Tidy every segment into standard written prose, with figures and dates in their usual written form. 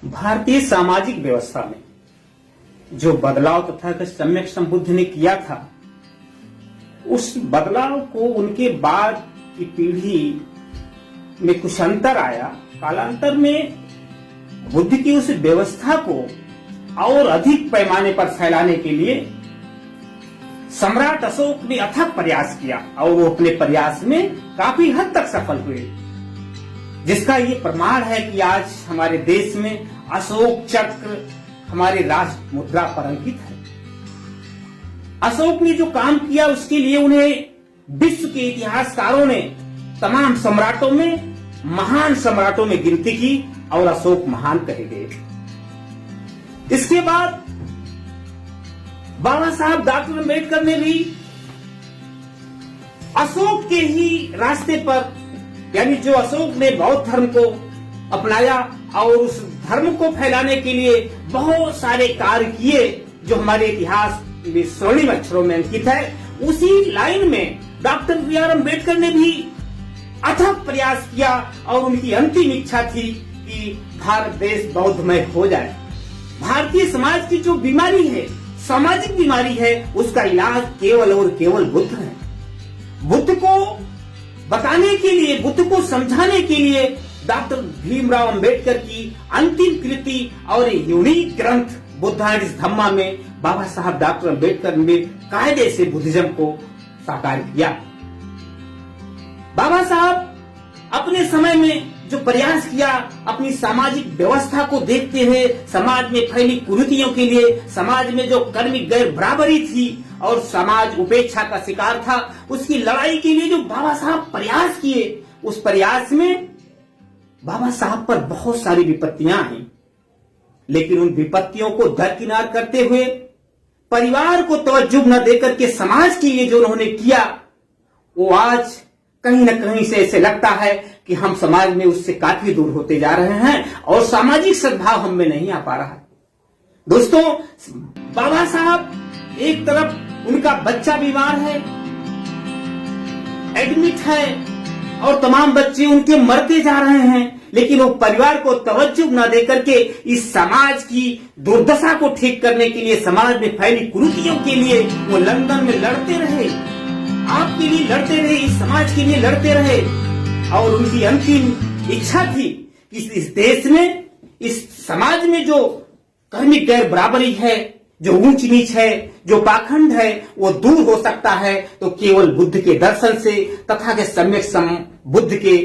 भारतीय सामाजिक व्यवस्था में जो बदलाव तथा सम्यक संबुद्ध ने किया था, उस बदलाव को उनके बाद की पीढ़ी में कुछ अंतर आया। कालांतर में बुद्ध की उस व्यवस्था को और अधिक पैमाने पर फैलाने के लिए सम्राट अशोक ने अथक प्रयास किया और वो अपने प्रयास में काफी हद तक सफल हुए, जिसका ये प्रमाण है कि आज हमारे देश में अशोक चक्र हमारे राष्ट्र मुद्रा पर अंकित है। अशोक ने जो काम किया उसके लिए उन्हें विश्व के इतिहासकारों ने तमाम सम्राटों में महान सम्राटों में गिनती की और अशोक महान कहे गए। इसके बाद बाबा साहब डॉक्टर अम्बेडकर ने भी अशोक के ही रास्ते पर, यानी जो अशोक ने बौद्ध धर्म को अपनाया और उस धर्म को फैलाने के लिए बहुत सारे कार्य किए जो हमारे इतिहास में स्वर्णिम अक्षरों में अंकित है, उसी लाइन में डॉक्टर बी आर अम्बेडकर ने भी अथक प्रयास किया और उनकी अंतिम इच्छा थी कि भारत देश बौद्धमय हो जाए। भारतीय समाज की जो बीमारी है, सामाजिक बीमारी है, उसका इलाज केवल और केवल बुद्ध है। बुद्ध को बताने के लिए, बुद्ध को समझाने के लिए डॉक्टर भीमराव अंबेडकर की अंतिम कृति और यूनिक ग्रंथ बुद्धाइस धम्मा में बाबा साहब डॉक्टर अंबेडकर ने कायदे से बुद्धिज्म को साकार किया। बाबा साहब अपने समय में जो प्रयास किया, अपनी सामाजिक व्यवस्था को देखते हुए, समाज में फैली कुरीतियों के लिए, समाज में जो कर्मिक गैर बराबरी थी और समाज उपेक्षा का शिकार था, उसकी लड़ाई के लिए जो बाबा साहब प्रयास किए, उस प्रयास में बाबा साहब पर बहुत सारी विपत्तियां आई, लेकिन उन विपत्तियों को दरकिनार करते हुए परिवार को तवज्जो न देकर के समाज के लिए जो उन्होंने किया, वो आज कहीं न कहीं से ऐसे लगता है कि हम समाज में उससे काफी दूर होते जा रहे हैं और सामाजिक सद्भाव हम में नहीं आ पा रहा है। दोस्तों, बाबा साहब एक तरफ उनका बच्चा बीमार है, एडमिट है और तमाम बच्चे उनके मरते जा रहे हैं, लेकिन वो परिवार को तवज्जो न देकर के इस समाज की दुर्दशा को ठीक करने के लिए, समाज में फैली कुरीतियों के लिए वो लंदन में लड़ते रहे, आपके लिए लड़ते रहे, इस समाज के लिए लड़ते रहे। और उनकी अंतिम इच्छा थी कि इस देश में, इस समाज में जो कर्मिक गैर बराबरी है, जो ऊंच नीच है, जो पाखंड है, वो दूर हो सकता है तो केवल बुद्ध के दर्शन से तथा के सम्यक बुद्ध के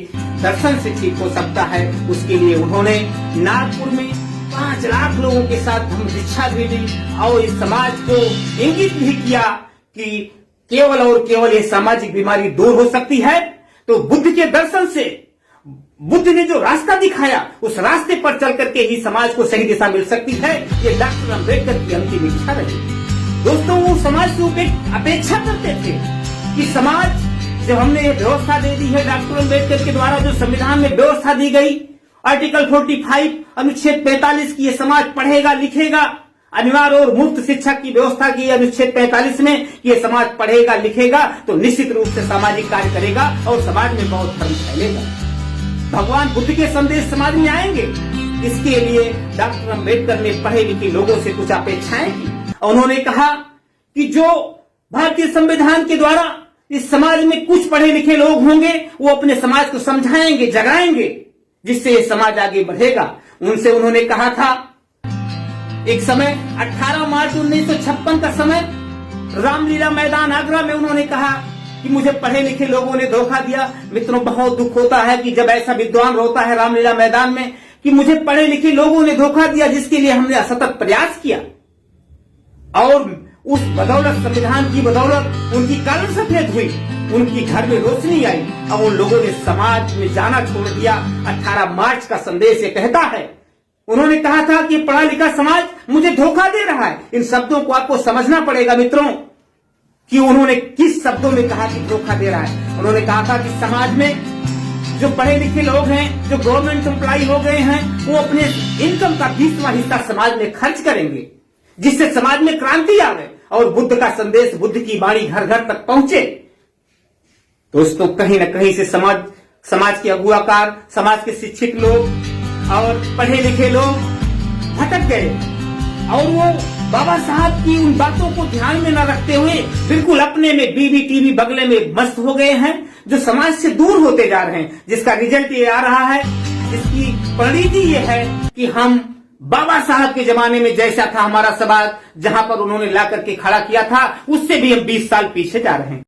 दर्शन से ठीक हो सकता है। उसके लिए उन्होंने नागपुर में 5 लाख लोगों के साथ धम्म दीक्षा भी दी और इस समाज को इंगित भी किया कि केवल और केवल ये सामाजिक बीमारी दूर हो सकती है तो बुद्ध के दर्शन से, बुद्ध ने जो रास्ता दिखाया उस रास्ते पर चल करके ही समाज को सही दिशा मिल सकती है। ये डॉक्टर अम्बेडकर की अंतिम इच्छा रही। दोस्तों, वो समाज से अपेक्षा करते थे कि समाज, जब हमने ये व्यवस्था दे दी है डॉक्टर अम्बेडकर के द्वारा, जो संविधान में व्यवस्था दी गई आर्टिकल 45 अनुच्छेद 45 की, ये समाज पढ़ेगा लिखेगा, अनिवार्य और मुफ्त शिक्षा की व्यवस्था की अनुच्छेद 45 में कि ये समाज पढ़ेगा लिखेगा तो निश्चित रूप से सामाजिक कार्य करेगा और समाज में बौद्ध धर्म फैलेगा, भगवान बुद्ध के संदेश समाज में आएंगे। इसके लिए डॉक्टर अम्बेडकर ने पढ़े लिखे लोगों से कुछ अपेक्षाएं की। उन्होंने कहा कि जो भारतीय संविधान के द्वारा इस समाज में कुछ पढ़े लिखे लोग होंगे, वो अपने समाज को समझाएंगे, जगाएंगे, जिससे ये समाज आगे बढ़ेगा। उनसे उन्होंने कहा था, एक समय 18 मार्च 1956 का समय, रामलीला मैदान आगरा में उन्होंने कहा कि मुझे पढ़े लिखे लोगों ने धोखा दिया। मित्रों, बहुत दुख होता है कि जब ऐसा विद्वान रोता है रामलीला मैदान में कि मुझे पढ़े लिखे लोगों ने धोखा दिया, जिसके लिए हमने असतत प्रयास किया और उस बदौलत, संविधान की बदौलत उनकी कलम सफेद हुई, उनकी घर में रोशनी आई और उन लोगों ने समाज में जाना छोड़ दिया। 18 मार्च का संदेश ये कहता है। उन्होंने कहा था कि पढ़ा लिखा समाज मुझे धोखा दे रहा है। इन शब्दों को आपको समझना पड़ेगा मित्रों कि उन्होंने किस शब्दों में कहा कि धोखा दे रहा है। उन्होंने कहा था कि समाज में जो पढ़े लिखे लोग हैं, जो गवर्नमेंट एम्प्लॉय हो गए हैं, वो अपने इनकम का 20वां हिस्सा समाज में खर्च करेंगे, जिससे समाज में क्रांति आवे और बुद्ध का संदेश, बुद्ध की वाणी घर घर तक पहुंचे। दोस्तों, कहीं न कहीं से समाज के अगुवाकार, समाज के शिक्षित लोग और पढ़े लिखे लोग भटक गए और वो बाबा साहब की उन बातों को ध्यान में न रखते हुए बिल्कुल अपने में बीवी टीवी बगले में मस्त हो गए हैं, जो समाज से दूर होते जा रहे हैं, जिसका रिजल्ट ये आ रहा है, जिसकी परिणति ये है कि हम बाबा साहब के जमाने में जैसा था हमारा समाज, जहां पर उन्होंने ला करके खड़ा किया था, उससे भी हम 20 साल पीछे जा रहे हैं।